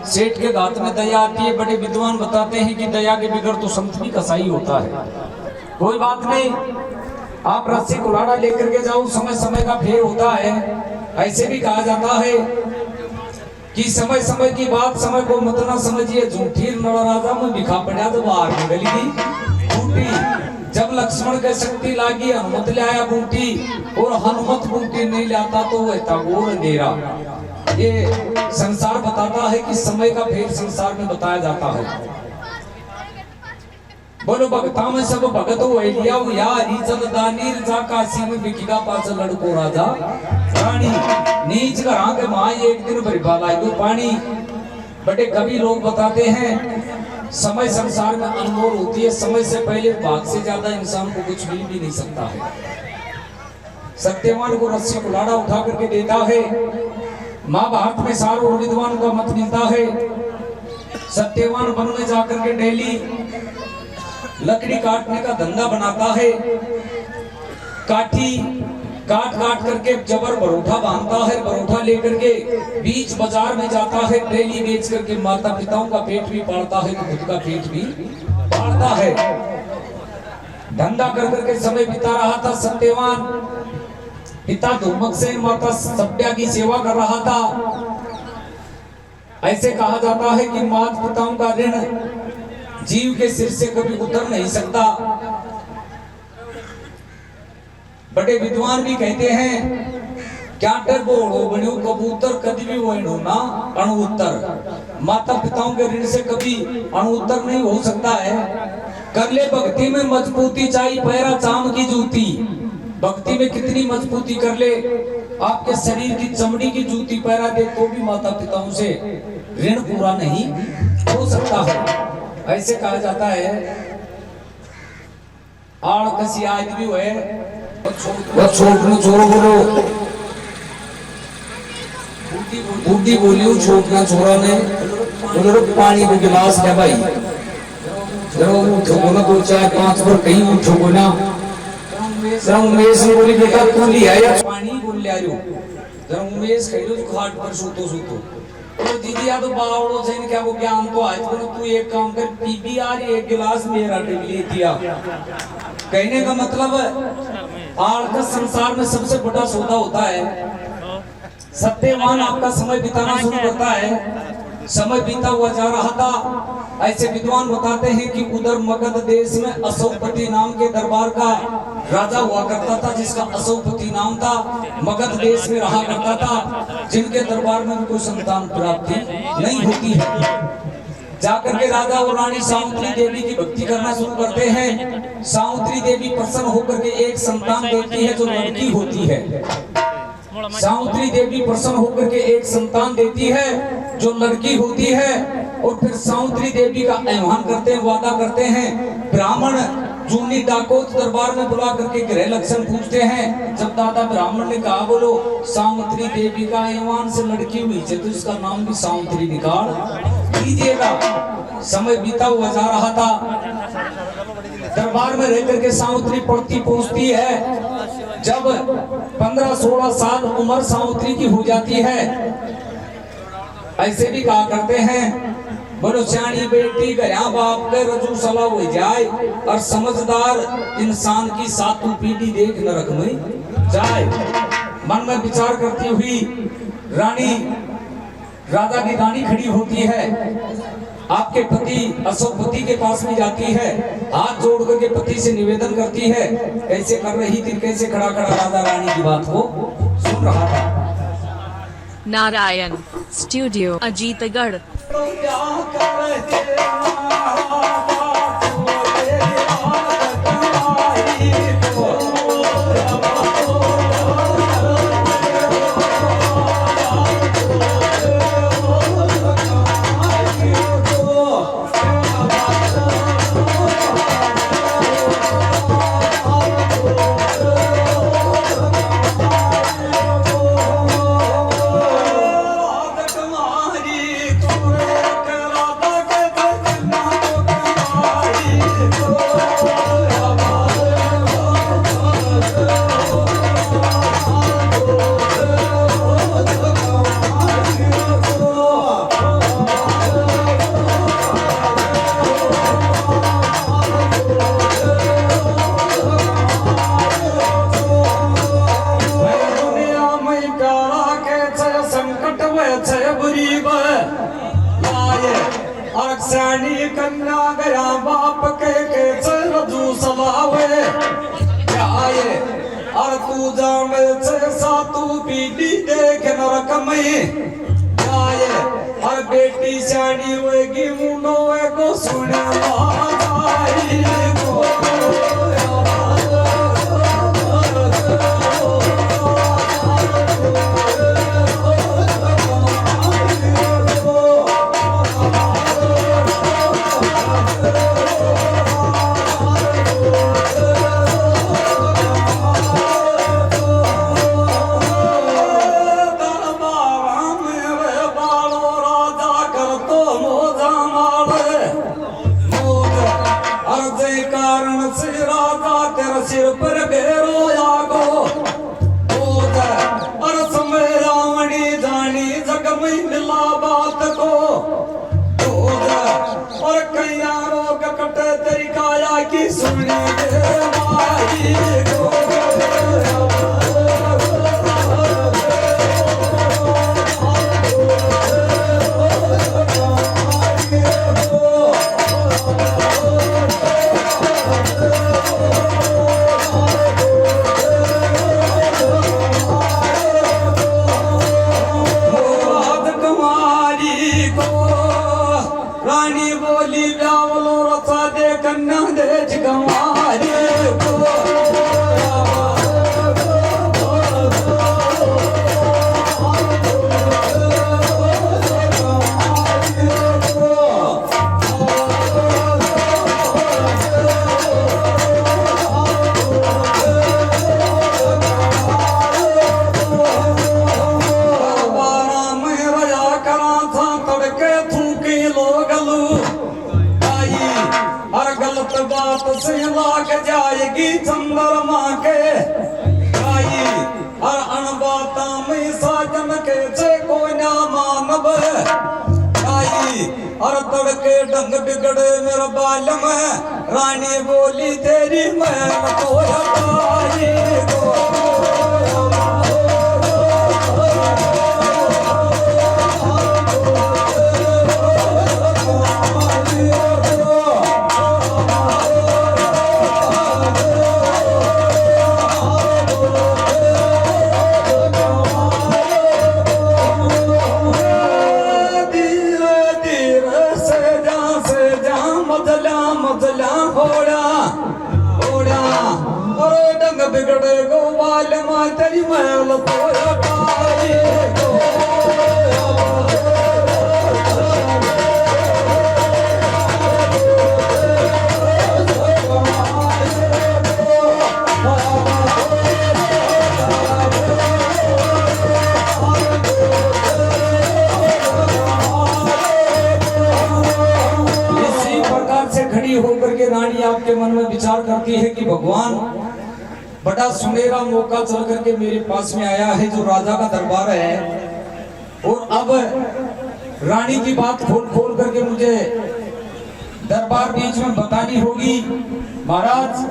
सेठ के गात में दया आती है। बड़े विद्वान बताते हैं कि दया के बिगड़ तो संत भी कसाई होता है। कोई बात नहीं, आप रस्सी कुल्हाड़ा लेकर के जाओ, समय समय का फेर होता है। ऐसे भी कहा जाता है कि समय समय की बात समय को मत ना समझिए, झूठी नड़राजा में बिखा पड़ा तो बाहर निकलेगी बूटी। जब लक्ष्मण के शक्ति लागी हनुमत ले आया बूटी, और हनुमत बूटी नहीं लाता तो वह था घोर अंधेरा। ये संसार बताता है कि समय का फेर संसार में बताया जाता है। बोलो भगता में सब भगत हो लिया यारी चल दानीर जा काशी में बिकिगा पास लड़को राजा रानी नीच घरा के मां एक दिन भरिभा लाई दो पानी। बड़े कवि लोग बताते हैं समय संसार में अनमोल होती है। समय से पहले भाग से ज्यादा इंसान को कुछ मिल भी नहीं सकता है। सत्यवान को रस्सी कुल्हाड़ा उठा करके देता है। महाभारत में सारों विद्वान का मत मिलता है। सत्यवान वन में जाकर के डेली लकड़ी काटने का धंधा बनाता है। काठी काट काट करके जबर बरोठा बांधता है। बरोठा लेकर के बीच बाजार में जाता है। डेली बेच करके माता पिताओं का पेट भी पालता है, तो खुद का पेट भी पालता है। धंधा कर करके समय बिता रहा था सत्यवान। पिता धूमकसेन माता सभ्या की सेवा कर रहा था। ऐसे कहा जाता है कि माता पिताओं का ऋण जीव के सिर से कभी उतर नहीं सकता। बड़े विद्वान भी कहते हैं क्या डर बोलो बनियो कबूतर कभी भी वो ना अणुत्तर। माता पिताओं के ऋण से कभी अणुत्तर नहीं हो सकता है। कर ले भक्ति में मजबूती चाहिए पैरा चाम की जूती। भक्ति में कितनी मजबूती कर ले, आपके शरीर की चमड़ी की जूती पैरा दे तो भी माता पिताओं से ऋण पूरा नहीं हो सकता है। ऐसे कहा जाता है आड़ कसी आदमी हुए छोड़ना बोलो बुद्धि बोलियो छोड़ना छोरा ने बोलो पानी को गिलास है भाई जरा उठो बोला 2 4 5 बार कहीं उठो बोला उमेश ने बोली बेटा तू लिया या पानी बोल लिया जरा उमेश कह लो खाट पर सूतो सूतो तो दीदी या तो बावड़ो से क्या वो ज्ञान तो आज को तू एक काम कर पीपी यार एक गिलास मेरा ले दिया। कहने का मतलब आज का संसार में सबसे बड़ा सौदा होता है। सत्यवान आपका समय बिताना शुरू करता है। समय बीता हुआ जा रहा था। ऐसे विद्वान बताते हैं कि उधर मगध देश में अशोकपति नाम के दरबार का राजा हुआ करता था, जिसका अशोकपति नाम था। मगध देश में रहा करता था, जिनके दरबार में कोई संतान प्राप्ति नहीं होती है। जाकर के राजा और रानी सावित्री देवी की भक्ति करना शुरू करते हैं। सावित्री देवी प्रसन्न होकर के एक संतान देती है जो लड़की होती है। सावित्री देवी प्रसन्न होकर के एक संतान देती है जो लड़की होती है। और फिर सावित्री देवी का आह्वान करते हैं, वादा करते हैं। ब्राह्मण जूनी डाकोत दरबार में बुला करके ग्रह लक्षण पूछते हैं। जब दादा ब्राह्मण ने कहा बोलो सावित्री देवी का आह्वान से लड़की हुई है तो इसका नाम भी सावित्री निकाल कीजिएगा। समय बीता हुआ जा रहा था। दरबार में रह करके सावित्री पढ़ती पहुंचती है। जब 15-16 साल उम्र सावित्री की हो जाती है, ऐसे भी कहा करते हैं बोलो सियाणी बेटी गया बाप के रजू सला हो जाए और समझदार इंसान की सातों पीढ़ी देख नरक में जाए। मन में विचार करती हुई रानी राजा की रानी खड़ी होती है। आपके पति अशोकपति के पास में जाती है, हाथ जोड़ करके पति से निवेदन करती है। कैसे कर रही थी, कैसे खड़ा खड़ा राजा रानी की बात को सुन रहा था। नारायण स्टूडियो अजीतगढ़। रानी कन्या गया बाप के रजू सलावे आए और तू जाने से सातू पीढ़ी देख नरक में आए और बेटी जानी होगी मुनो को सुने माई को सिर पर बेरो लागो और समय रावणी जानी जग में मिला बात को और कैया रोग कटे तरीकाया की सुनी माई को रानी बोली ब्यावलो रचा दे कन्या दे जगमारी को बात से लाग जाएगी चंद्रमा के आई और अनबाता में साजन के से कोई ना मानव आई और तड़के ढंग बिगड़े मेरा बाल में रानी बोली तेरी मैं तो हटाई को बिगड़े गो बाल मां तेरी महल तो हटाई को इसी प्रकार से खड़ी होकर के रानी आपके मन में विचार करती है कि भगवान बड़ा सुनहरा मौका चल करके मेरे पास में आया है जो राजा का दरबार है और अब रानी की बात खोल खोल करके मुझे दरबार बीच में बतानी होगी। महाराज